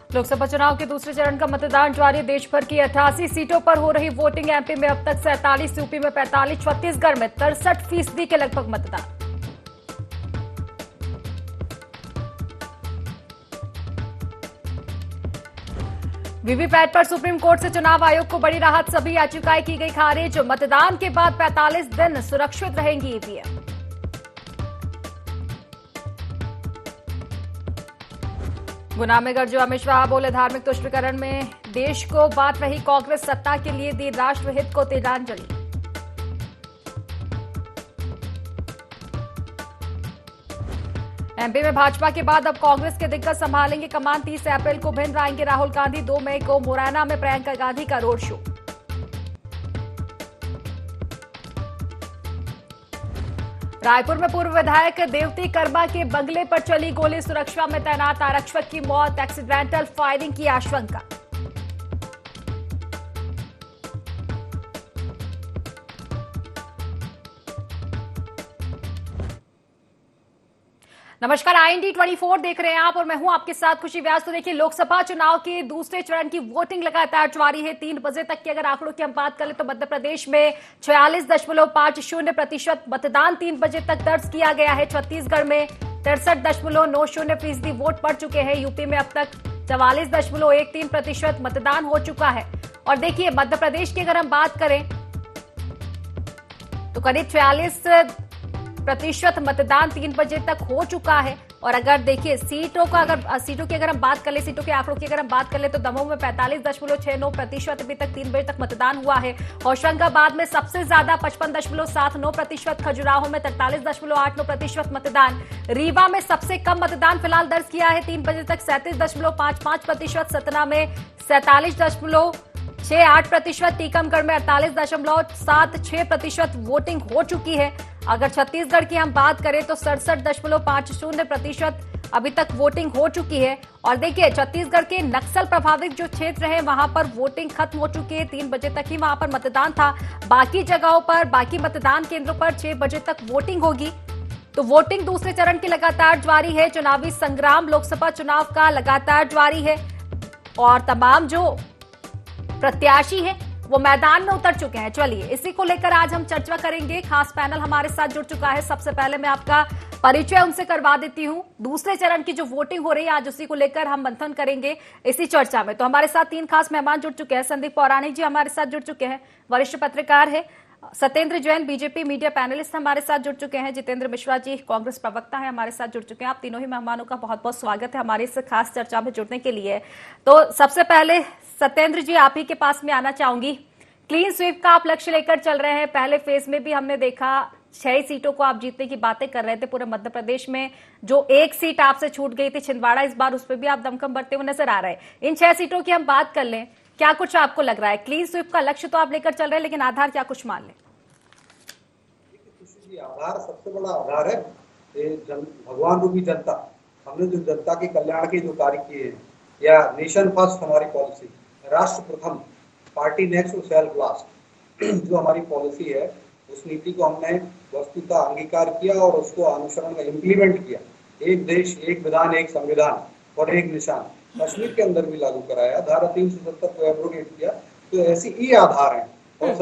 लोकसभा चुनाव के दूसरे चरण का मतदान जारी। देश भर की 88 सीटों पर हो रही वोटिंग। एमपी में अब तक 47, यूपी में 45, छत्तीसगढ़ में 63% के लगभग मतदान। वीवीपैट पर सुप्रीम कोर्ट से चुनाव आयोग को बड़ी राहत। सभी याचिकाएं की गई खारिज। मतदान के बाद 45 दिन सुरक्षित रहेंगी ईवीएम। गुना में गरजू अमित शाह बोले, धार्मिक तुष्टीकरण में देश को बात रही कांग्रेस, सत्ता के लिए दी राष्ट्रहित को तिलांजलि। एमपी में भाजपा के बाद अब कांग्रेस के दिग्गज संभालेंगे कमान। 30 अप्रैल को भिंड आएंगे राहुल गांधी। 2 मई को मुरैना में प्रियंका गांधी का रोड शो। रायपुर में पूर्व विधायक देवती कर्मा के बंगले पर चली गोली। सुरक्षा में तैनात आरक्षक की मौत। एक्सीडेंटल फायरिंग की आशंका। नमस्कार, IND 24 देख रहे हैं आप और मैं हूं आपके साथ खुशी व्यास। तो देखिए, लोकसभा चुनाव के दूसरे चरण की वोटिंग लगातार जारी है। 3 बजे तक की अगर आंकड़ों की हम बात करें तो मध्य प्रदेश में 46.50% मतदान 3 बजे तक दर्ज किया गया है। छत्तीसगढ़ में 63.90% वोट पड़ चुके हैं। यूपी में अब तक 44.13% मतदान हो चुका है। और देखिए, मध्य प्रदेश की अगर हम बात करें तो करीब 46% मतदान 3 बजे तक हो चुका है। और अगर देखिए सीटों की अगर हम बात कर ले, सीटों के आंकड़ों की अगर हम बात कर ले तो दमोह में 45.69% अभी तक 3 बजे तक मतदान हुआ है। होशंगाबाद में सबसे ज्यादा 55.79%, खजुराहो में 43.89% मतदान। रीवा में सबसे कम मतदान फिलहाल दर्ज किया है 3 बजे तक 37.55%, सतना में 47.68%, टीकमगढ़ में 48.76% वोटिंग हो चुकी है। अगर छत्तीसगढ़ की हम बात करें तो 67.50% अभी तक वोटिंग हो चुकी है। और देखिए, छत्तीसगढ़ के नक्सल प्रभावित जो क्षेत्र हैं वहां पर वोटिंग खत्म हो चुकी है। 3 बजे तक ही वहां पर मतदान था। बाकी जगहों पर, बाकी मतदान केंद्रों पर 6 बजे तक वोटिंग होगी। तो वोटिंग दूसरे चरण की लगातार जारी है। चुनावी संग्राम लोकसभा चुनाव का लगातार जारी है और तमाम जो प्रत्याशी हैं वो मैदान में उतर चुके हैं। चलिए, इसी को लेकर आज हम चर्चा करेंगे। खास पैनल हमारे साथ जुड़ चुका है। सबसे पहले मैं आपका परिचय उनसे करवा देती हूं। दूसरे चरण की जो वोटिंग हो रही है आज उसी को लेकर हम मंथन करेंगे इसी चर्चा में। तो हमारे साथ 3 खास मेहमान जुड़ चुके हैं। संदीप पौराणिक जी हमारे साथ जुड़ चुके हैं, वरिष्ठ पत्रकार है। Satyendra Jain BJP media panelist हमारे साथ जुड़ चुके हैं। जितेंद्र मिश्रा जी कांग्रेस प्रवक्ता है, हमारे साथ जुड़ चुके हैं। आप तीनों ही मेहमानों का बहुत बहुत स्वागत है हमारी इस खास चर्चा में जुड़ने के लिए। तो सबसे पहले सत्येंद्र जी, आप ही के पास में आना चाहूंगी। क्लीन स्वीप का आप लक्ष्य लेकर चल रहे हैं। पहले फेज में भी हमने देखा 6 सीटों को आप जीतने की बातें कर रहे थे पूरे मध्य प्रदेश में। जो 1 सीट आपसे छूट गई थी छिंदवाड़ा, इस बार उस पर भी आप दमखम भरते हुए नजर आ रहे हैं। इन 6 सीटों की हम बात कर लें, क्या कुछ आपको लग रहा है? क्लीन स्वीप का लक्ष्य तो आप लेकर चल रहे हैं, लेकिन आधार क्या कुछ मान लें? आधार सबसे बड़ा आधार है भगवान रूपी जनता। हमने जो जनता के कल्याण के जो कार्य किए हैं, या नेशन फर्स्ट हमारी पॉलिसी, राष्ट्र प्रथम, पार्टी नेक्स्ट और सेल्फ लास्ट, जो हमारी पॉलिसी है, उस नीति को हमने वस्तुतः अंगीकार किया और उसको अनुसरण में इम्प्लीमेंट किया। एक देश, एक विधान, एक संविधान और एक निशान कश्मीर के अंदर भी लागू कराया। धारा 370 को एब्रोगेट किया। तो ऐसी ही आधार है। और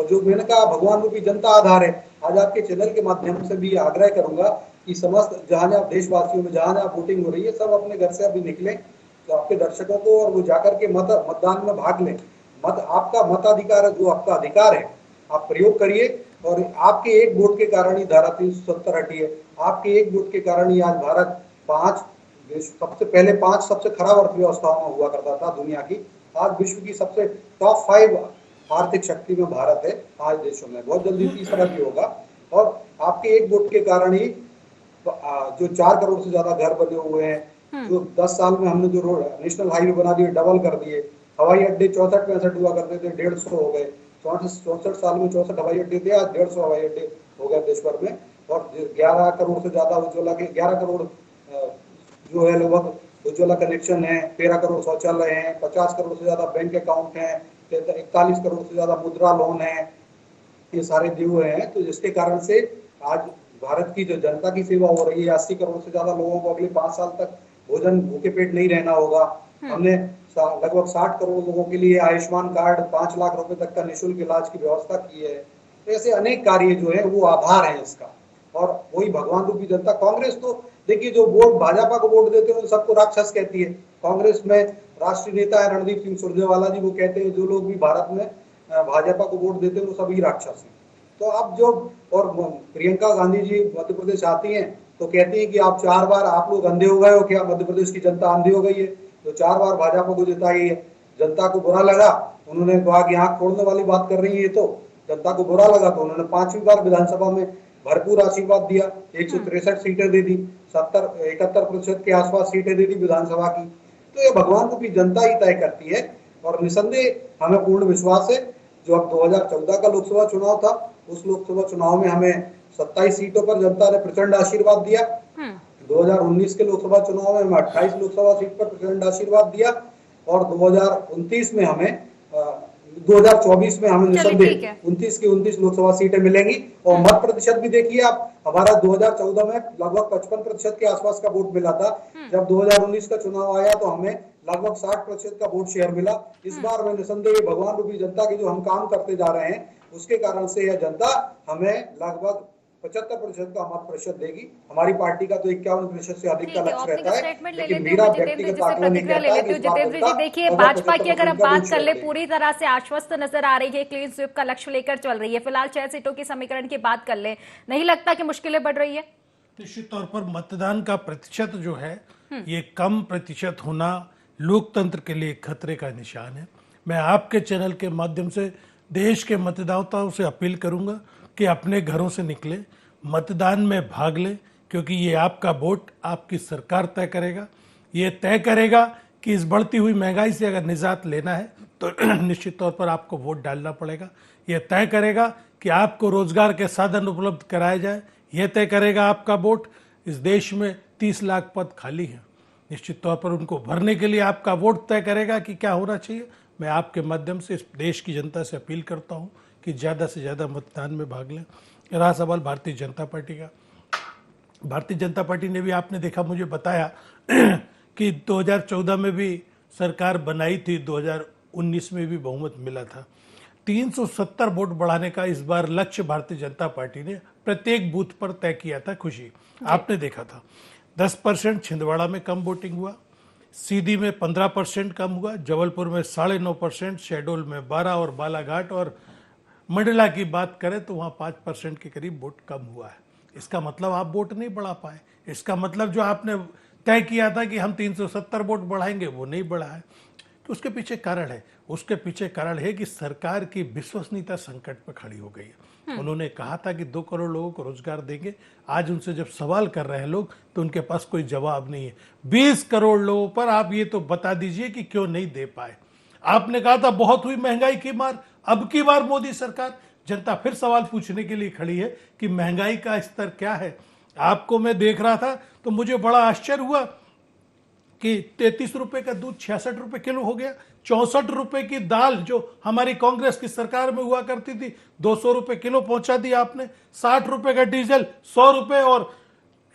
जो मैंने कहा भगवान रूपी जनता आधार है। आज आपके चैनल के माध्यम से भी आग्रह करूंगा कि समस्त जहां देशवासियों में जहां वोटिंग हो रही है, सब अपने घर से अभी निकले, तो आपके दर्शकों को, और वो जाकर के मतदान में भाग लें। आपका मताधिकार है, जो आपका अधिकार है, आप प्रयोग करिए। और आपके एक वोट के कारण ही धारा 370 हटी है। आपके एक वोट के कारण ही आज भारत 5 सबसे खराब अर्थव्यवस्थाओं में हुआ करता था दुनिया की। आज विश्व की सबसे टॉप 5 आर्थिक शक्ति में भारत है आज देशों में। बहुत जल्दी तीसरा भी होगा। और आपके एक वोट के कारण ही जो 4 करोड़ से ज्यादा घर बने हुए हैं, जो 10 साल में हमने जो रोड नेशनल हाईवे बना दिए, डबल कर दिए। हवाई अड्डे 64-65 हुआ करते थे, 150 हो गए। 64 साल में 64 हवाई अड्डे थे, आज 150 हवाई अड्डे हो गए देश भर में। और 11 करोड़ से ज्यादा उज्ज्वला के 11 करोड़ जो है लगभग उज्ज्वला कनेक्शन है। 13 करोड़ शौचालय है। 50 करोड़ से ज्यादा बैंक अकाउंट है। 41 करोड़ से ज्यादा मुद्रा लोन है। ये सारे दिए हुए हैं। तो जिसके कारण से आज भारत की जो जनता की सेवा हो रही है, 80 करोड़ से ज्यादा लोगों को अगले 5 साल तक भोजन भूखे पेट नहीं रहना होगा। हमने लगभग 60 करोड़ लोगों के लिए आयुष्मान कार्ड, 5 लाख रुपए तक का निःशुल्क इलाज की व्यवस्था की है। तो ऐसे अनेक कार्य जो है वो आभार है इसका। और वही भगवान रूपी जनता। कांग्रेस तो देखिए, जो वोट भाजपा को वोट देते हैं उन सबको राक्षस कहती है। कांग्रेस में राष्ट्रीय नेता है रणदीप सिंह सुरजेवाला जी, वो कहते हैं जो लोग भी भारत में भाजपा को वोट देते हैं वो सभी राक्षस हैं। तो अब जो, और प्रियंका गांधी जी मध्य प्रदेश आती हैं तो कहती हैं कि आप 4 बार आप लोग अंधे हो गए हो क्या, मध्य प्रदेश की जनता अंधी हो गई है, तो 4 बार भाजपा को जिताई है। जनता को बुरा लगा, उन्होंने कहा कि आंख फोड़ने वाली बात कर रही है। तो जनता को बुरा लगा तो उन्होंने 5वीं बार विधानसभा में भरपूर आशीर्वाद दिया, 163 सीटें दे दी, 71% के आसपास सीटें दे दी विधानसभा की। तो ये भगवान रूपी जनता ही तय करती है। और निसंदेह हमें पूर्ण विश्वास है, जो अब 2014 का लोकसभा चुनाव था, उस लोकसभा चुनाव में हमें 27 सीटों पर जनता ने प्रचंड आशीर्वाद दिया। 2019 के लोकसभा चुनाव में हमें 28 लोकसभा सीट पर प्रचंड आशीर्वाद दिया। और 2029 में हमें 2024 में हमें निसंदेह 29 की 29 लोकसभा सीटें मिलेंगी। और मत प्रतिशत भी देखिए आप, हमारा 2014 में लगभग 55% के आसपास का वोट मिला था। जब 2019 का चुनाव आया तो हमें लगभग 60% का वोट शेयर मिला। इस बार में निसंदेह भगवान रूपी जनता के जो हम काम करते जा रहे हैं उसके कारण से यह जनता हमें लगभग 75% का मत प्रतिशत देगी। हमारी पार्टी का तो 51% से अधिक का लक्ष्य रहता है, लेकिन मेरा व्यक्तिगत आकलन ये कहता है कि जितेंद्र जी देखिए, भाजपा की अगर हम बात कर ले पूरी तरह से आश्वस्त नजर आ रही है, क्लीन स्वीप का लक्ष्य लेकर चल रही है। फिलहाल 6 सीटों की समीकरण की बात कर ले, नहीं लगता कि मुश्किलें बढ़ रही है? निश्चित तौर पर मतदान का प्रतिशत जो है ये कम प्रतिशत होना लोकतंत्र के लिए खतरे का निशान है। मैं आपके चैनल के माध्यम से देश के मतदाताओं से अपील करूंगा कि अपने घरों से निकले, मतदान में भाग लें, क्योंकि ये आपका वोट आपकी सरकार तय करेगा। ये तय करेगा कि इस बढ़ती हुई महंगाई से अगर निजात लेना है तो निश्चित तौर पर आपको वोट डालना पड़ेगा। ये तय करेगा कि आपको रोजगार के साधन उपलब्ध कराए जाए। यह तय करेगा आपका वोट। इस देश में 30 लाख पद खाली हैं, निश्चित तौर पर उनको भरने के लिए आपका वोट तय करेगा कि क्या होना चाहिए। मैं आपके माध्यम से इस देश की जनता से अपील करता हूं कि ज़्यादा से ज़्यादा मतदान में भाग लें। रहा सवाल भारतीय जनता पार्टी का, भारतीय जनता पार्टी ने भी, आपने देखा, मुझे बताया कि 2014 में भी सरकार बनाई थी, 2019 में भी बहुमत मिला था। 370 वोट बढ़ाने का इस बार लक्ष्य भारतीय जनता पार्टी ने प्रत्येक बूथ पर तय किया था। खुशी आपने देखा था 10% छिंदवाड़ा में कम वोटिंग हुआ, सीधी में 15% कम हुआ, जबलपुर में 9.5%, शहडोल में 12 और बालाघाट और मंडला की बात करें तो वहाँ 5% के करीब वोट कम हुआ है। इसका मतलब आप वोट नहीं बढ़ा पाए। इसका मतलब जो आपने तय किया था कि हम 370 वोट बढ़ाएंगे वो नहीं बढ़ा है। तो उसके पीछे कारण है, उसके पीछे कारण है कि सरकार की विश्वसनीयता संकट पर खड़ी हो गई है। उन्होंने कहा था कि 2 करोड़ लोगों को रोजगार देंगे। आज उनसे जब सवाल कर रहे हैं लोग तो उनके पास कोई जवाब नहीं है। 20 करोड़ लोगों पर आप ये तो बता दीजिए कि क्यों नहीं दे पाए। आपने कहा था बहुत हुई महंगाई की मार, अब की बार मोदी सरकार, जनता फिर सवाल पूछने के लिए खड़ी है कि महंगाई का स्तर क्या है। आपको मैं देख रहा था तो मुझे बड़ा आश्चर्य हुआ कि 33 रुपए का दूध 66 रुपए किलो हो गया। 64 रुपए की दाल जो हमारी कांग्रेस की सरकार में हुआ करती थी 200 रुपए किलो पहुंचा दिया आपने। 60 रुपए का डीजल, 100 रुपए और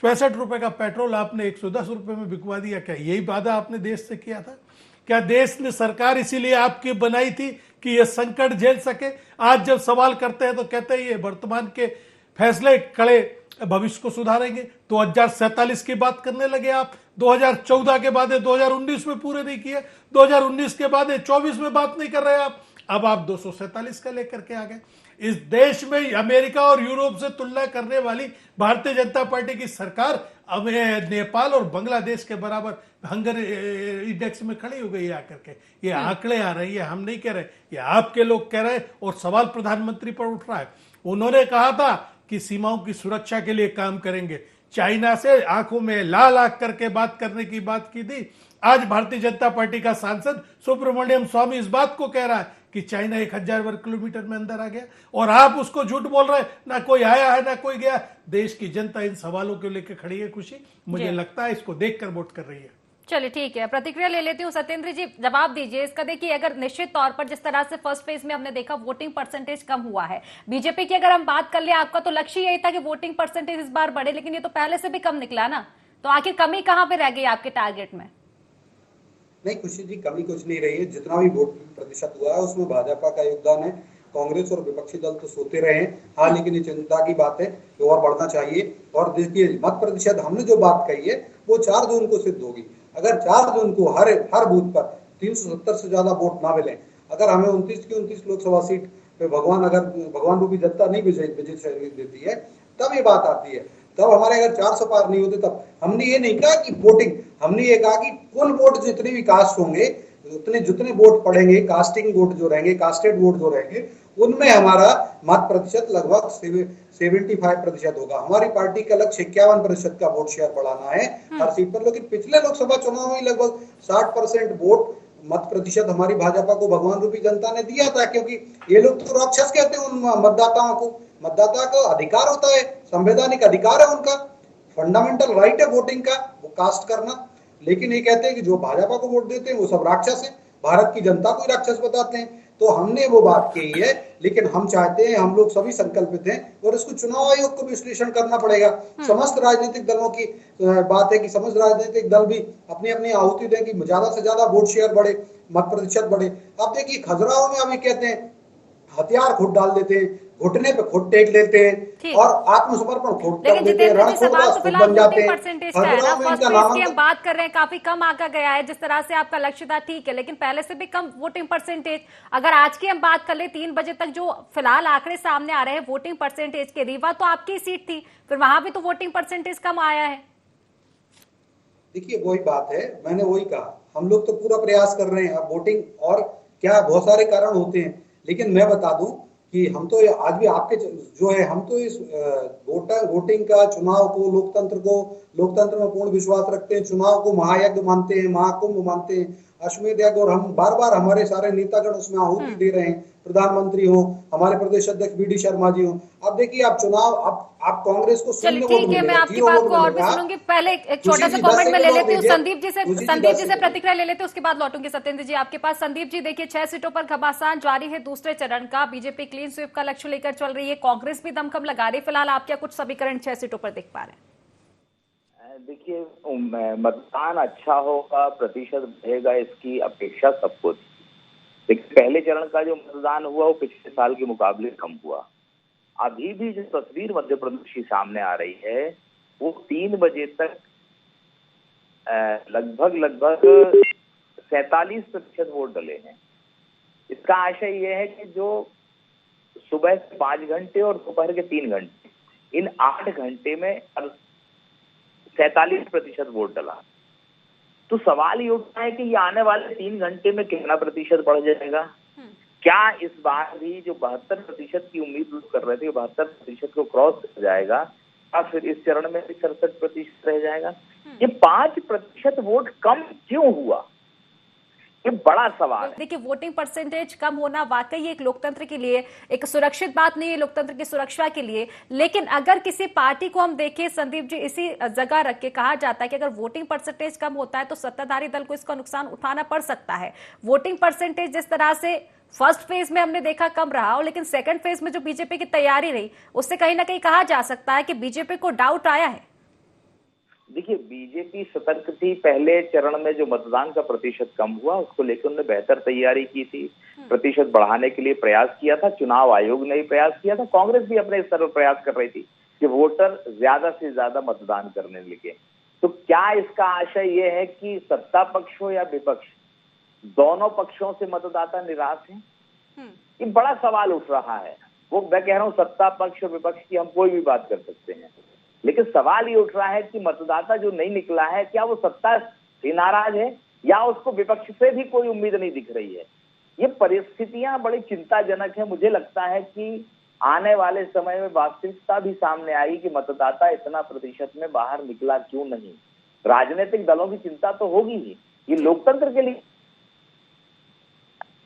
65 रुपए का पेट्रोल आपने 110 रुपए में बिकवा दिया। क्या यही वादा आपने देश से किया था? क्या देश ने सरकार इसीलिए आपकी बनाई थी कि यह संकट झेल सके? आज जब सवाल करते हैं तो कहते हैं ये वर्तमान के फैसले कड़े भविष्य को सुधारेंगे। 2047 की बात करने लगे आप। 2014 के बाद 2019 में पूरे नहीं किए, 2019 के बाद 24 में बात नहीं कर रहे आप। अब आप 247 का लेकर के आ गए। इस देश में अमेरिका और यूरोप से तुलना करने वाली भारतीय जनता पार्टी की सरकार अब नेपाल और बांग्लादेश के बराबर हंगर इंडेक्स में खड़ी हो गई आकर के। ये आंकड़े आ रही है, हम नहीं कह रहे, ये आपके लोग कह रहे हैं और सवाल प्रधानमंत्री पर उठ रहा है। उन्होंने कहा था कि सीमाओं की सुरक्षा के लिए काम करेंगे। चाइना से आंखों में लाल आंख करके बात करने की बात की थी। आज भारतीय जनता पार्टी का सांसद सुब्रमण्यम स्वामी इस बात को कह रहा है कि चाइना 1000 वर्ग किलोमीटर में अंदर आ गया और आप उसको झूठ बोल रहे हैं। ना कोई आया है ना कोई गया। देश की जनता इन सवालों को लेकर खड़ी है। खुशी, मुझे लगता है इसको देखकर वोट कर रही है। चलिए ठीक है, प्रतिक्रिया ले लेती हूँ। सत्येंद्र जी जवाब दीजिए इसका। देखिए, अगर निश्चित तौर पर जिस तरह से फर्स्ट फेज में हमने देखा वोटिंग परसेंटेज कम हुआ है, बीजेपी की अगर हम बात कर ले, आपका तो लक्ष्य यही था कि वोटिंग परसेंटेज इस बार बढ़े, लेकिन ये तो पहले से भी कम निकला ना। तो आखिर कमी कहां पे रह गई आपके टारगेट में? नहीं खुशी जी, कमी कुछ नहीं रही है। जितना भी वोट प्रतिशत हुआ है उसमें भाजपा का योगदान है। कांग्रेस और विपक्षी दल तो सोते रहे हैं। हाँ, लेकिन ये चिंता की बात है कि और बढ़ना चाहिए। और देखिए, मत प्रतिशत हमने जो बात कही है वो 4 जून को सिद्ध होगी। अगर 4 जून को हर बूथ पर 370 से ज्यादा वोट ना मिले, अगर हमें 29 की 29 लोकसभा सीट पे भगवान रूपी जनता नहीं विजय देती है, तब ये बात आती है। तब हमारे अगर 400 पार नहीं होते, तब हमने ये नहीं कहा कि वोटिंग, हमने ये कहा कि कुल वोट जितने भी कास्ट होंगे, जितने वोट पड़ेंगे, कास्टिंग वोट जो रहेंगे, कास्टेड वोट जो रहेंगे, उनमें हमारा मत प्रतिशत लगभग 75% होगा। हमारी पार्टी का लक्ष्य 51% का वोट शेयर बढ़ाना है हर सीट पर। लेकिन पिछले लोकसभा चुनाव में लगभग 60% वोट मत प्रतिशत हमारी भाजपा को भगवान रूपी जनता ने दिया था, क्योंकि ये लोग तो राक्षस कहते हैं उन मतदाताओं को। मतदाता का अधिकार होता है, संवैधानिक अधिकार है उनका, फंडामेंटल राइट है वोटिंग का, वो कास्ट करना। लेकिन ये कहते हैं कि जो भाजपा को वोट देते हैं वो सब राक्षस है, भारत की जनता को ही राक्षस बताते हैं। तो हमने वो बात कही है, लेकिन हम चाहते हैं, हम लोग सभी संकल्पित हैं और इसको चुनाव आयोग को विश्लेषण करना पड़ेगा। समस्त राजनीतिक दलों की बात है कि समस्त राजनीतिक दल भी अपनी अपनी आहुति दें कि ज्यादा से ज्यादा वोट शेयर बढ़े, मत प्रतिशत बढ़े। अब देखिए, खजुराहो में अभी कहते हैं हथियार खुद डाल देते हैं, घुटने पे खुद टेक लेते हैं और आत्मसमर्पण खुद कर देते हैं, रण छोड़दास खुद बन जाते हैं। खजुराहो में इनका नाम हम बात कर रहे हैं, काफी कम आंका गया है जिस तरह से आपका लक्ष्य था, ठीक है, लेकिन पहले से भी कम वोटिंग परसेंटेज। अगर आज की हम बात कर ले 3 बजे तक जो फिलहाल आंकड़े सामने आ रहे हैं वोटिंग परसेंटेज के, रीवा तो आपकी सीट थी, फिर वहां भी तो वोटिंग परसेंटेज कम आया है। देखिए, वही बात है, मैंने वही कहा, हम लोग तो पूरा प्रयास कर रहे हैं। अब वोटिंग और क्या, बहुत सारे कारण होते हैं, लेकिन मैं बता दूं कि हम तो आज भी आपके जो है, हम तो इस वोटिंग का, चुनाव को, लोकतंत्र में पूर्ण विश्वास रखते हैं, चुनाव को महायज्ञ मानते हैं, महाकुंभ मानते हैं, अश्वमेध यज्ञ, और हम बार बार हमारे सारे नेतागण उसमें आहुति दे रहे हैं। प्रधानमंत्री हो, हमारे प्रदेश अध्यक्ष बीडी शर्मा जी हो। अब देखिए, आप चुनाव, आप कांग्रेस को चलिए ठीक है, मैं आपकी बात को और भी सुनूंगी। पहले एक छोटा सा कमेंट में ले लेती हूँ, संदीप जी से प्रतिक्रिया ले लेते हैं, उसके बाद लौटूंगी सत्येंद्र जी आपके पास। संदीप जी, देखिए 6 सीटों पर घमासान जारी है दूसरे चरण का, बीजेपी क्लीन स्वीप का लक्ष्य लेकर चल रही है, कांग्रेस भी दमखम लगा रही है। फिलहाल आप क्या कुछ समीकरण 6 सीटों पर देख पा रहे हैं? देखिए, मतदान अच्छा होगा, प्रतिशत बढ़ेगा, इसकी अपेक्षा सबको थी। लेकिन पहले चरण का जो मतदान हुआ वो पिछले साल के मुकाबले कम हुआ। अभी भी जो तस्वीर मध्य प्रदेश की सामने आ रही है वो 3 बजे तक लगभग 47% वोट डले हैं। इसका आशय यह है कि जो सुबह 5 घंटे और दोपहर के 3 घंटे, इन 8 घंटे में 47% वोट डला। तो सवाल ये उठता है कि ये आने वाले 3 घंटे में कितना प्रतिशत बढ़ जाएगा? क्या इस बार भी जो 72% की उम्मीद लोग कर रहे थे, 72% को क्रॉस कर जाएगा, या फिर इस चरण में भी 67% रह जाएगा? ये 5% वोट कम क्यों हुआ, ये बड़ा सवाल है। देखिए, वोटिंग परसेंटेज कम होना वाकई एक लोकतंत्र के लिए एक सुरक्षित बात नहीं है, लोकतंत्र की सुरक्षा के लिए। लेकिन अगर किसी पार्टी को हम देखें संदीप जी, इसी जगह रख के कहा जाता है कि अगर वोटिंग परसेंटेज कम होता है तो सत्ताधारी दल को इसका नुकसान उठाना पड़ सकता है। वोटिंग परसेंटेज जिस तरह से फर्स्ट फेज में हमने देखा कम रहा हो, लेकिन सेकंड फेज में जो बीजेपी की तैयारी रही उससे कहीं ना कहीं कहा जा सकता है कि बीजेपी को डाउट आया है। देखिए, बीजेपी सतर्क थी। पहले चरण में जो मतदान का प्रतिशत कम हुआ उसको लेकर उन्होंने बेहतर तैयारी की थी, प्रतिशत बढ़ाने के लिए प्रयास किया था, चुनाव आयोग ने भी प्रयास किया था, कांग्रेस भी अपने स्तर पर प्रयास कर रही थी कि वोटर ज्यादा से ज्यादा मतदान करने लगे। तो क्या इसका आशय यह है कि सत्ता पक्ष हो या विपक्ष, दोनों पक्षों से मतदाता निराश हैं? ये बड़ा सवाल उठ रहा है। वो मैं कह रहा हूँ, सत्ता पक्ष और विपक्ष की हम कोई भी बात कर सकते हैं, लेकिन सवाल ये उठ रहा है कि मतदाता जो नहीं निकला है, क्या वो सत्ता से नाराज है या उसको विपक्ष से भी कोई उम्मीद नहीं दिख रही है? ये परिस्थितियां बड़ी चिंताजनक है। मुझे लगता है कि आने वाले समय में वास्तविकता भी सामने आई कि मतदाता इतना प्रतिशत में बाहर निकला क्यों नहीं। राजनीतिक दलों की चिंता तो होगी ही। ये लोकतंत्र के लिए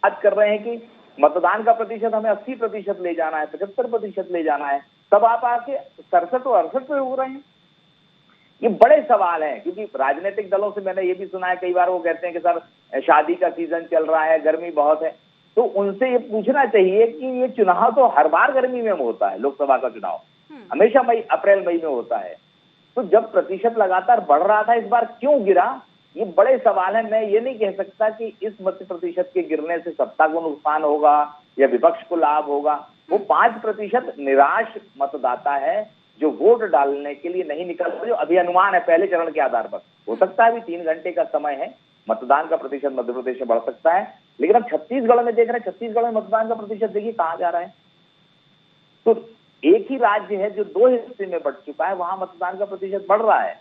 बात कर रहे हैं कि मतदान का प्रतिशत हमें 80% ले जाना है, 75% ले जाना है, तब आप आके 67 और 68 पे हो रहे हैं। ये बड़े सवाल हैं, क्योंकि राजनीतिक दलों से मैंने ये भी सुना है कई बार, वो कहते हैं कि सर शादी का सीजन चल रहा है, गर्मी बहुत है, तो उनसे ये पूछना चाहिए कि ये चुनाव तो हर बार गर्मी में होता है, लोकसभा का चुनाव हमेशा अप्रैल मई में होता है, तो जब प्रतिशत लगातार बढ़ रहा था, इस बार क्यों गिरा? ये बड़े सवाल है। मैं ये नहीं कह सकता कि इस मत प्रतिशत के गिरने से सत्ता को नुकसान होगा या विपक्ष को लाभ होगा। वो 5% निराश मतदाता है जो वोट डालने के लिए नहीं निकल रहे, जो अभी अनुमान है पहले चरण के आधार पर। हो सकता है अभी 3 घंटे का समय है, मतदान का प्रतिशत मध्य प्रदेश में बढ़ सकता है, लेकिन अब छत्तीसगढ़ में देख रहे हैं, छत्तीसगढ़ में मतदान का प्रतिशत देखिए कहां जा रहा है। तो एक ही राज्य है जो 2 हिस्से में बढ़ चुका है, वहां मतदान का प्रतिशत बढ़ रहा है,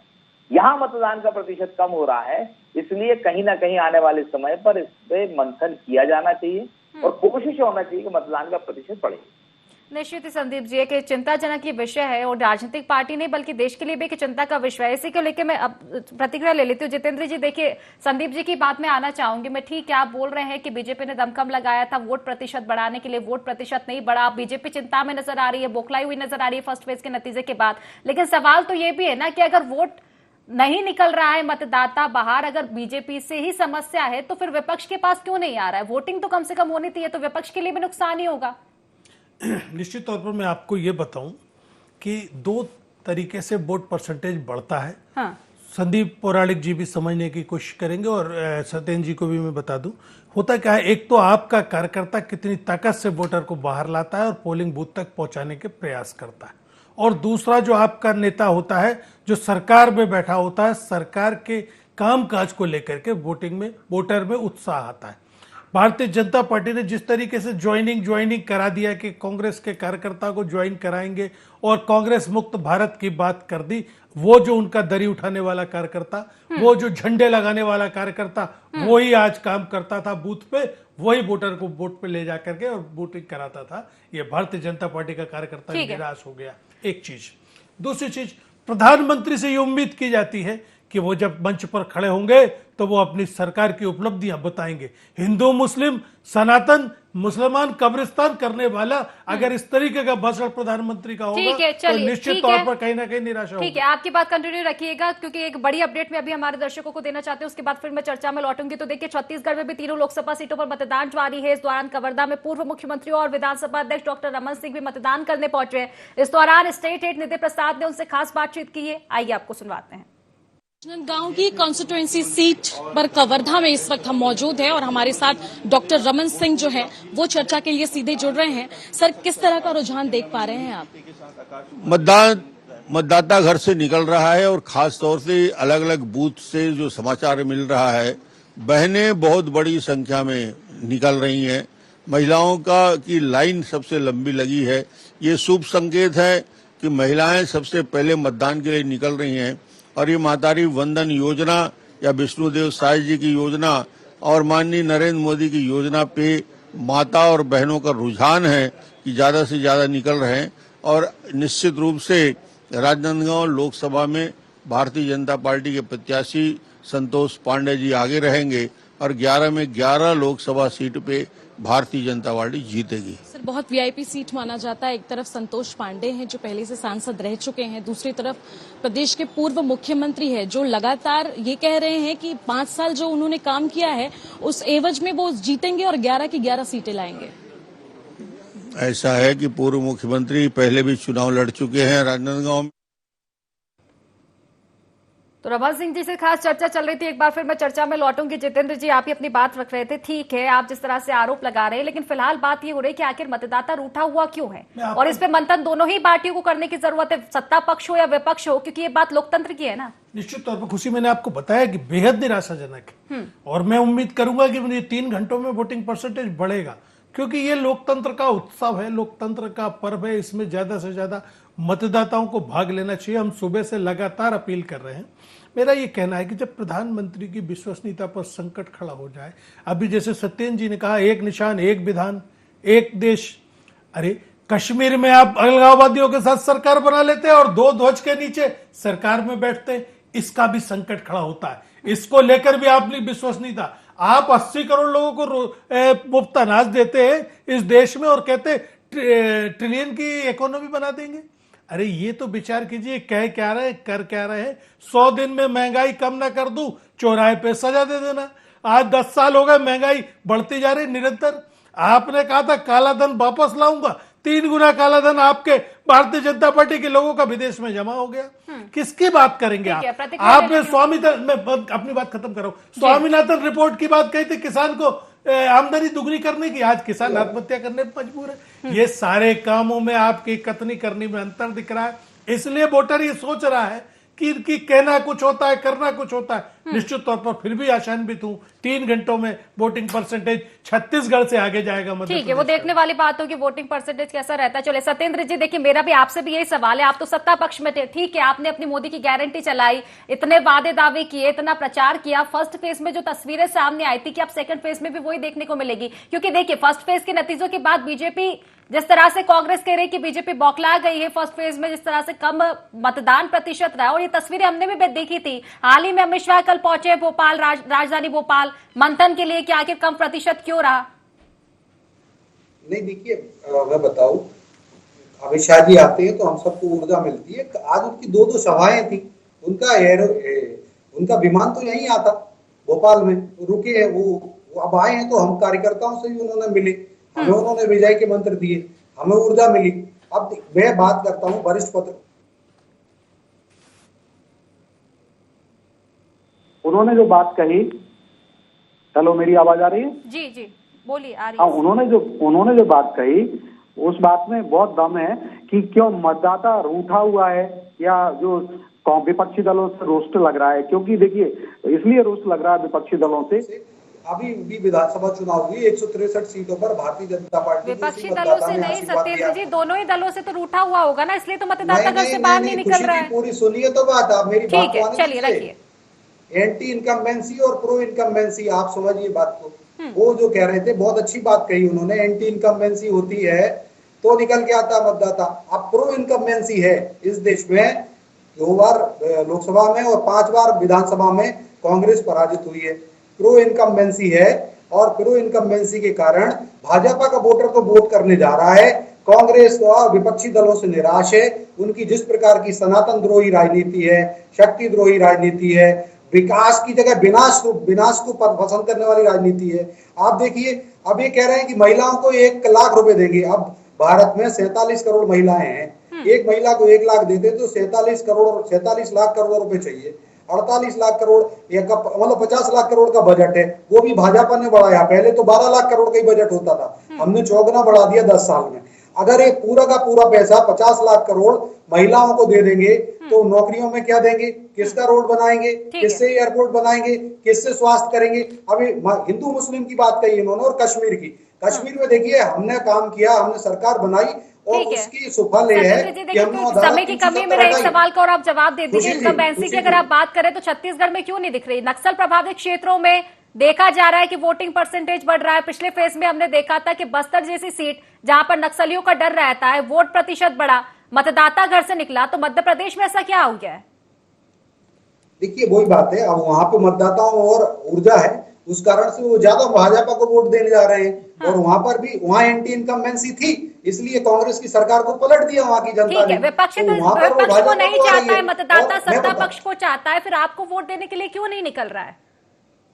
यहाँ मतदान का प्रतिशत कम हो रहा है। इसलिए कहीं ना कहीं आने वाले समय पर इस पे मंथन किया जाना चाहिए और कोशिश होना चाहिए कि मतदान का प्रतिशत बढ़े। निश्चित ही संदीप जी, एक चिंताजनक ये विषय है और राजनीतिक पार्टी नहीं बल्कि देश के लिए भी एक चिंता का विषय है। इसी को लेकर मैं अब प्रतिक्रिया ले लेती हूँ। जितेंद्र जी, देखिए संदीप जी की बात में आना चाहूंगी मैं। ठीक है, आप बोल रहे हैं कि बीजेपी ने दमखम लगाया था वोट प्रतिशत बढ़ाने के लिए, वोट प्रतिशत नहीं बढ़ा। बीजेपी चिंता में नजर आ रही है, बौखलाई हुई नजर आ रही है फर्स्ट फेज के नतीजे के बाद। लेकिन सवाल तो ये भी है ना कि अगर वोट नहीं निकल रहा है, मतदाता बाहर, अगर बीजेपी से ही समस्या है तो फिर विपक्ष के पास क्यों नहीं आ रहा है? वोटिंग तो कम से कम होनी चाहिए, तो विपक्ष के लिए भी नुकसान ही होगा। निश्चित तौर पर मैं आपको ये बताऊं कि 2 तरीके से वोट परसेंटेज बढ़ता है। हाँ। संदीप पौराणिक जी भी समझने की कोशिश करेंगे और सत्येंद्र जी को भी मैं बता दूं। होता क्या है, एक तो आपका कार्यकर्ता कितनी ताकत से वोटर को बाहर लाता है और पोलिंग बूथ तक पहुंचाने के प्रयास करता है, और दूसरा जो आपका नेता होता है जो सरकार में बैठा होता है, सरकार के कामकाज को लेकर के वोटिंग में वोटर में उत्साह आता है। भारतीय जनता पार्टी ने जिस तरीके से ज्वाइनिंग करा दिया कि कांग्रेस के कार्यकर्ता को ज्वाइन कराएंगे और कांग्रेस मुक्त भारत की बात कर दी, वो जो उनका दरी उठाने वाला कार्यकर्ता, वो जो झंडे लगाने वाला कार्यकर्ता, वही आज काम करता था बूथ पे, वही वोटर को वोट पे ले जाकर के और वोटिंग कराता था। ये भारतीय जनता पार्टी का कार्यकर्ता निराश हो गया। एक चीज। दूसरी चीज, प्रधानमंत्री से ये उम्मीद की जाती है कि वो जब मंच पर खड़े होंगे तो वो अपनी सरकार की उपलब्धियां बताएंगे। हिंदू मुस्लिम सनातन मुसलमान कब्रिस्तान करने वाला अगर इस तरीके का भाषण प्रधानमंत्री का होगा तो निश्चित तौर पर कहीं ना कहीं निराशा होगी। ठीक है, आपकी बात कंटिन्यू रखिएगा क्योंकि एक बड़ी अपडेट में अभी हमारे दर्शकों को देना चाहते हैं, उसके बाद फिर मैं चर्चा में लौटूंगी। तो देखिए, छत्तीसगढ़ में भी 3 लोकसभा सीटों पर मतदान जारी है। इस दौरान कवर्धा में पूर्व मुख्यमंत्री और विधानसभा अध्यक्ष डॉक्टर रमन सिंह भी मतदान करने पहुंचे हैं। इस दौरान स्टेट हेड निधि प्रसाद ने उनसे खास बातचीत की है, आइए आपको सुनवाते हैं। गांव की कॉन्स्टिट्यूएंसी सीट पर कवर्धा में इस वक्त हम मौजूद हैं और हमारे साथ डॉक्टर रमन सिंह जो है वो चर्चा के लिए सीधे जुड़ रहे हैं। सर, किस तरह का रुझान देख पा रहे हैं आप? मतदाता घर से निकल रहा है और खास तौर से अलग अलग बूथ से जो समाचार मिल रहा है, बहनें बहुत बड़ी संख्या में निकल रही हैं। महिलाओं की लाइन सबसे लंबी लगी है। ये शुभ संकेत है कि महिलाएं सबसे पहले मतदान के लिए निकल रही हैं और ये मातारी वंदन योजना या विष्णुदेव साय जी की योजना और माननीय नरेंद्र मोदी की योजना पे माता और बहनों का रुझान है कि ज्यादा से ज्यादा निकल रहे हैं। और निश्चित रूप से राजनांदगांव लोकसभा में भारतीय जनता पार्टी के प्रत्याशी संतोष पांडे जी आगे रहेंगे और 11 में 11 लोकसभा सीट पे भारतीय जनता पार्टी जीतेगी। सर, बहुत वीआईपी सीट माना जाता है। एक तरफ संतोष पांडे हैं जो पहले से सांसद रह चुके हैं, दूसरी तरफ प्रदेश के पूर्व मुख्यमंत्री है जो लगातार ये कह रहे हैं कि 5 साल जो उन्होंने काम किया है उस एवज में वो जीतेंगे और 11 की 11 सीटें लाएंगे। ऐसा है कि पूर्व मुख्यमंत्री पहले भी चुनाव लड़ चुके हैं राजनांदगांव में। तो रमन सिंह जी से खास चर्चा चल रही थी। एक बार फिर मैं चर्चा में लौटूंगी। जितेंद्र जी, आप ही अपनी बात रख रहे थे। ठीक है, आप जिस तरह से आरोप लगा रहे हैं, लेकिन फिलहाल बात ये हो रही है कि आखिर मतदाता रूठा हुआ क्यों है और इस पे मंथन दोनों ही पार्टियों को करने की जरूरत है, सत्ता पक्ष हो या विपक्ष हो, क्योंकि ये बात लोकतंत्र की है ना। निश्चित तौर पर खुशी, मैंने आपको बताया कि बेहद निराशाजनक है और मैं उम्मीद करूंगा कि 3 घंटों में वोटिंग परसेंटेज बढ़ेगा, क्योंकि ये लोकतंत्र का उत्सव है, लोकतंत्र का पर्व है। इसमें ज्यादा से ज्यादा मतदाताओं को भाग लेना चाहिए। हम सुबह से लगातार अपील कर रहे हैं। मेरा ये कहना है कि जब प्रधानमंत्री की विश्वसनीयता पर संकट खड़ा हो जाए, अभी जैसे सत्येंद्र जी ने कहा, एक निशान एक विधान एक देश, अरे कश्मीर में आप अलगाववादियों के साथ सरकार बना लेते हैं और 2 ध्वज के नीचे सरकार में बैठते हैं, इसका भी संकट खड़ा होता है। इसको लेकर भी आपकी विश्वसनीयता, आप 80 करोड़ लोगों को मुफ्त अनाज देते हैं इस देश में और कहते ट्रिलियन की इकोनॉमी बना देंगे। अरे ये तो विचार कीजिए, कह क्या रहे, कर क्या रहे हैं। 100 दिन में महंगाई कम ना कर दूं, चौराहे पे सजा दे देना। आज 10 साल हो गए, महंगाई बढ़ती जा रही निरंतर। आपने कहा था काला धन वापस लाऊंगा, 3 गुना काला धन आपके भारतीय जनता पार्टी के लोगों का विदेश में जमा हो गया। किसकी बात करेंगे ठीक है, आप? प्रतिक्रिया आपने देने स्वामीनाथन, मैं अपनी बात खत्म कर रहा हूं, स्वामीनाथन रिपोर्ट की बात कही थी किसान को आमदनी दुगनी करने की, आज किसान आत्महत्या करने पर मजबूर है। ये सारे कामों में आपकी कथनी करनी में अंतर दिख रहा है। इसलिए वोटर ये सोच रहा है कि कहना कुछ होता है, करना कुछ होता है। निश्चित तौर पर फिर भी आशान्वित हूं, 3 घंटों में वोटिंग परसेंटेज छत्तीसगढ़ से आगे जाएगा। ठीक है, वो देखने वाली बात होगी वोटिंग परसेंटेज कैसा रहता है। चले सत्येंद्र जी, देखिए मेरा भी आपसे भी यही सवाल है, आप तो सत्ता पक्ष में थे, ठीक है, आपने अपनी मोदी की गारंटी चलाई, इतने वादे दावे किए, इतना प्रचार किया, फर्स्ट फेज में जो तस्वीरें सामने आई थी कि अब सेकंड फेज में भी वही देखने को मिलेगी? क्योंकि देखिए फर्स्ट फेज के नतीजों के बाद बीजेपी जिस तरह से, कांग्रेस कह रही कि बीजेपी बौखला गई है फर्स्ट फेज में, जिस तरह से कम मतदान प्रतिशत रहा, और ये तस्वीरें हमने भी देखी थी। हाल ही में अमित शाह कल पहुंचे भोपाल, राजधानी भोपाल, मंथन के लिए कि आखिर कम प्रतिशत क्यों रहा? नहीं देखिए, मैं बताऊं, अमित शाह जी आते हैं तो हम सबको ऊर्जा मिलती है। आज उनकी 2 सभाएं थी, उनका विमान तो यहीं आता भोपाल में रुके हैं, वो अब आए हैं तो हम कार्यकर्ताओं से भी उन्होंने मिले, हमें उन्होंने विजय के मंत्र दिए, हमें ऊर्जा मिली। अब मैं बात करता हूं वरिष्ठ पत्र, उन्होंने जो बात कही, हेलो मेरी आवाज आ रही है? जी जी बोलिए, आ रही हाँ, है। उन्होंने जो बात कही उस बात में बहुत दम है कि क्यों मतदाता रूठा हुआ है या जो विपक्षी दलों से रोस्ट लग रहा है। क्योंकि देखिए इसलिए रोस्ट लग रहा है विपक्षी दलों से, अभी भी विधानसभा चुनाव हुई, 163 सीटों पर भारतीय जनता पार्टी, विपक्षी दलों से नहीं सत्येंद्र जी, दोनों ही दलों से तो रूठा हुआ होगा ना, इसलिए तो मतदाता घर से बाहर नहीं निकल रहा है। पूरी सुनिए तो बात, आप मेरी बात ठीक है, चलिए रखिए। एंटी इनकम्बेंसी और प्रो इनकम्बेंसी, आप समझिए बात को। वो जो कह रहे थे बहुत अच्छी बात कही उन्होंने, एंटी इनकम्बेंसी होती है तो निकल के आता मतदाता। अब प्रो इनकम्बेंसी है इस देश में, 2 बार लोकसभा में और 5 बार विधानसभा में कांग्रेस पराजित हुई है, प्रो इनकम्बेंसी है। और प्रो इनकम्बेंसी के कारण भाजपा का वोटर तो वोट करने जा रहा है, कांग्रेस और विपक्षी दलों से निराश है। उनकी जिस प्रकार की सनातन द्रोही राजनीति है, शक्ति द्रोही राजनीति है, विकास की जगह विनाश को पसंद करने वाली राजनीति है। आप देखिए, अब ये कह रहे हैं कि महिलाओं को 1 लाख रुपए देंगे। अब भारत में 47 करोड़ महिलाएं हैं, एक महिला को 1 लाख देते तो 47 लाख करोड़ रुपए चाहिए। 48 लाख करोड़ मतलब 50 लाख करोड़ का बजट है, वो भी भाजपा ने बढ़ाया। पहले तो 12 लाख करोड़ का ही बजट होता था, हमने 4 बढ़ा दिया 10 साल में। अगर ये पूरा का पूरा पैसा 50 लाख करोड़ महिलाओं को दे देंगे तो नौकरियों में क्या देंगे, किसका रोड बनाएंगे, किससे एयरपोर्ट बनाएंगे, किससे स्वास्थ्य करेंगे। अभी हिंदू मुस्लिम की बात कही इन्होंने, और कश्मीर की। कश्मीर में देखिए हमने काम किया, हमने सरकार बनाई और उसकी सुफल ये है कि हमने समय की कमी, मेरा एक सवाल का और आप जवाब दे दीजिए। इनकम्बेंसी की अगर आप बात करें तो छत्तीसगढ़ में क्यों नहीं दिख रही? नक्सल प्रभावित क्षेत्रों में देखा जा रहा है कि वोटिंग परसेंटेज बढ़ रहा है। पिछले फेज में हमने देखा था कि बस्तर जैसी सीट जहां पर नक्सलियों का डर रहता है, वोट प्रतिशत बढ़ा, मतदाता घर से निकला। तो मध्य प्रदेश में ऐसा क्या हो गया है? देखिए वही बात है, अब वहां पे मतदाताओं और ऊर्जा है, उस कारण से वो ज्यादा भाजपा को वोट देने जा रहे हैं। और वहां पर भी वहां एंटी इनकम्बेंसी थी, इसलिए कांग्रेस की सरकार को पलट दिया वहां की जनता ने। विपक्ष को नहीं चाहता है, मतदाता सत्ता पक्ष को चाहता है, फिर आपको वोट देने के लिए क्यों नहीं निकल रहा है?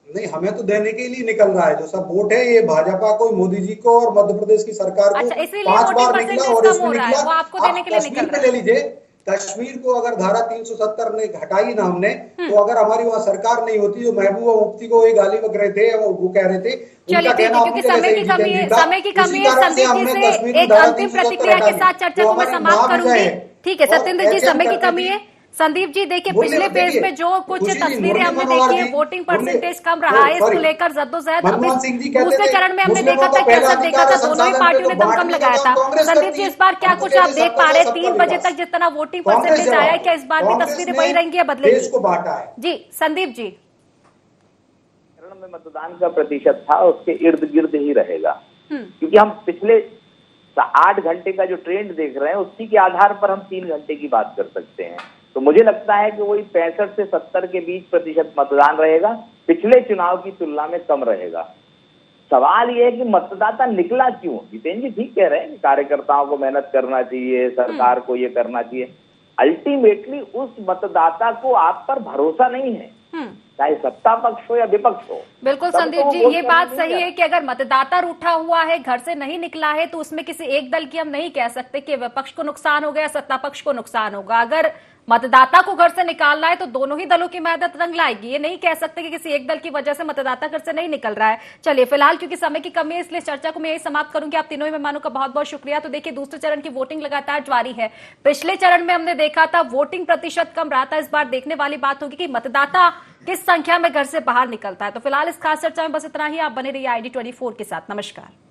नहीं, हमें तो देने के लिए निकल रहा है। जो सब वोट है ये भाजपा को, मोदी जी को और मध्य प्रदेश की सरकार को। 5 बार निकला और इसमें निकला। वो आपको देने के लिए निकल रहा है। ले लीजिए, कश्मीर को अगर धारा 370 ने हटाई ना हमने, तो अगर हमारी वहाँ सरकार नहीं होती, जो महबूबा मुफ्ती को वही गाली बक रहे थे, वो कह रहे थे, चलिए ठीक है, क्योंकि समय की कमी है। संदीप जी से एक अंतिम प्रतिक्रिया के साथ चर्चा को मैं समाप्त करूंगी। ठीक है सत्येंद्र जी, समय की कमी है। संदीप जी देखिए, पिछले फेज में जो कुछ तस्वीरें हमने देखी है, वोटिंग परसेंटेज कम रहा है, इसको लेकर जद्दोजहद। दूसरे चरण में हमने देखा था, कैसा देखा था, दोनों ही पार्टियों ने दम लगाया था। संदीप जी, इस बार क्या कुछ आप देख पा रहे हैं? 3 बजे तक जितना वोटिंग परसेंटेज आया है, क्या इस बार भी तस्वीरें वही रहेंगी या बदलेगी? जी संदीप जी, चरण में मतदान का प्रतिशत था उसके इर्द गिर्द ही रहेगा, क्योंकि हम पिछले 8 घंटे का जो ट्रेंड देख रहे हैं उसी के आधार पर हम 3 घंटे की बात कर सकते हैं। तो मुझे लगता है कि वही 65 से 70 के बीच प्रतिशत मतदान रहेगा, पिछले चुनाव की तुलना में कम रहेगा। सवाल यह है कि मतदाता निकला क्यों? जितेंद्र जी ठीक कह रहे हैं कि कार्यकर्ताओं को मेहनत करना चाहिए, सरकार को ये करना चाहिए। अल्टीमेटली उस मतदाता को आप पर भरोसा नहीं है, चाहे सत्ता पक्ष हो या विपक्ष हो। बिल्कुल सबको संदीप जी, वोट ये करने बात नहीं सही जाते। है कि अगर मतदाता रूठा हुआ है, घर से नहीं निकला है, तो उसमें किसी एक दल की हम नहीं कह सकते कि विपक्ष को नुकसान हो गया, सत्ता पक्ष को नुकसान होगा। अगर मतदाता को घर से निकालना है तो दोनों ही दलों की मेहनत रंग लाएगी। ये नहीं कह सकते कि किसी एक दल की वजह से मतदाता घर से नहीं निकल रहा है। चलिए, फिलहाल क्योंकि समय की कमी है इसलिए चर्चा को मैं यही समाप्त करूंगी। आप तीनों ही मेहमानों का बहुत बहुत शुक्रिया। तो देखिए, दूसरे चरण की वोटिंग लगातार जारी है। पिछले चरण में हमने देखा था वोटिंग प्रतिशत कम रहा था। इस बार देखने वाली बात होगी कि मतदाता किस संख्या में घर से बाहर निकलता है। तो फिलहाल इस खास चर्चा में बस इतना ही। आप बने रहिए ID24 के साथ। नमस्कार।